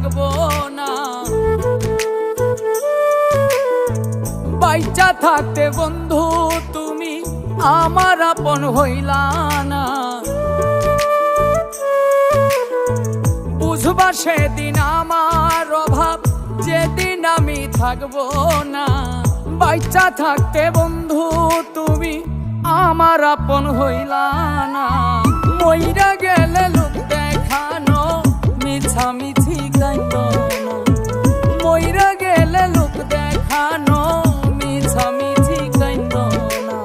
থাকবো না। বাইচা থাকতে বন্ধু তুমি আমার আপন হইলা না। বুঝবা সেদিন আমার অভাব, যেদিন আমি থাকবো না। বাইচা থাকতে বন্ধু তুমি আমার আপন হইলা না। মইরা গেলে লোক দেখানো মিছামিছি কাইতো না। মইরা গেলে লোক দেখানো মিছামিছি কাইতো না।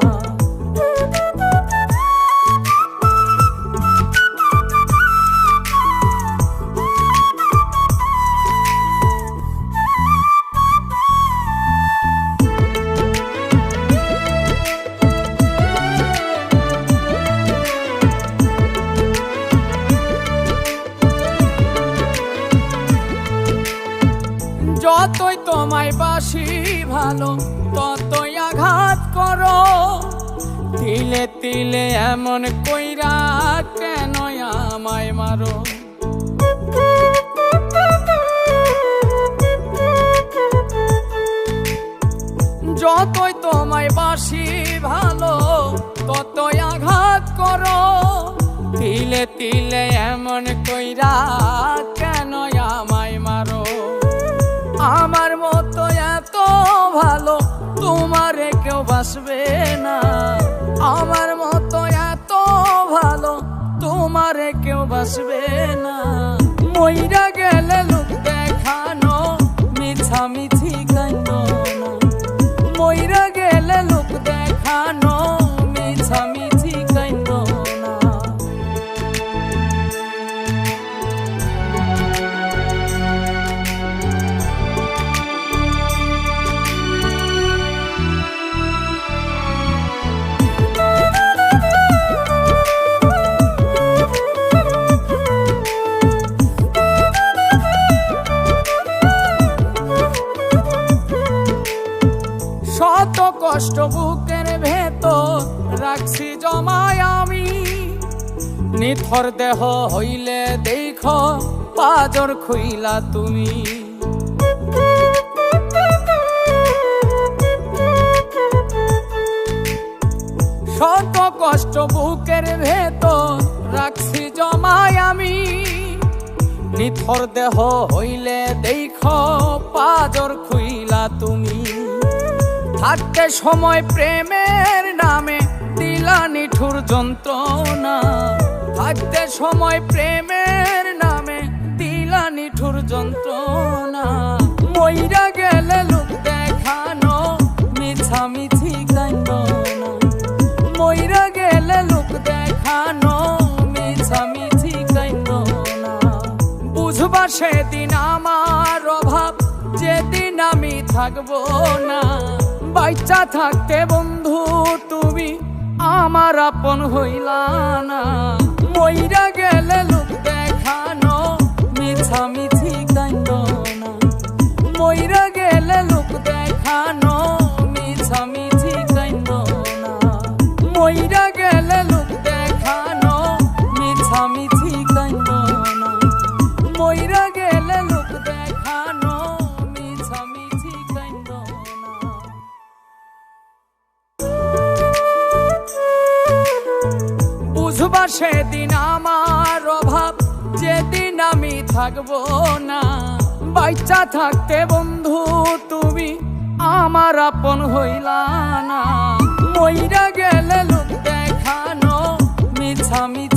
যতই তোমায় বাসি ভালো, ততই আঘাত করো। তিলে তিলে এমন কইরা কেন আমায় মারো। যতই তোমায় বাসি ভালো, ততই আঘাত করো। তিলে তিলে এমন কইরা কেন আমায় মারো। আমার মতো এত ভালো তোমারে কেউ বাসবে না। আমার মতো এত ভালো তোমারে কেউ বাসবে না। মইরা গেলে লোক দেখানো মিছামিছি কাইতো না। মইরা গেলে লোক দেখানো মিছামিছি কাইতো না। শত কষ্ট বুকের ভেতর রাখছি জমায় আমি। নিথর দেহ হইলে দেখো পাজর খুইলা তুমি। শত কষ্ট বুকের ভেতর রাখছি জমায় আমি। নিথর দেহ হইলে দেখো পাজর খুইলা তুমি। থাকতে সময় প্রেমের নামে দিলা নিঠুর যন্ত্রণা। থাকতে সময় প্রেমের নামে দিলা নিঠুর যন্ত্রণা। মইরা গেলে লোক দেখানো মিছামিছি কাইতো না। মইরা গেলে লোক দেখানো মিছামিছি কাইতো না। বুঝবা সেদিন আমার অভাব, যেদিন আমি থাকবো না। বাইচা থাকতে বন্ধু তুমি আমার আপন হইলা না। মইরা গেলে লোক দেখানো মিছামিছি কাইতো না। মইরা গেলে লোক দেখানো মিছামিছি কাইতো না। মইরা গেলে লোক দেখানো মিছামিছি কাইতো না। মইরা গেলে লোক দেখানো মিছামিছি কাইতো না। বুঝবা সেদিন আমার অভাব, যেদিন আমি থাকবো না। বাইচা থাকতে বন্ধু তুমি আমার আপন হইলা না। মইরা গেলে লোক দেখানো মিছামিছি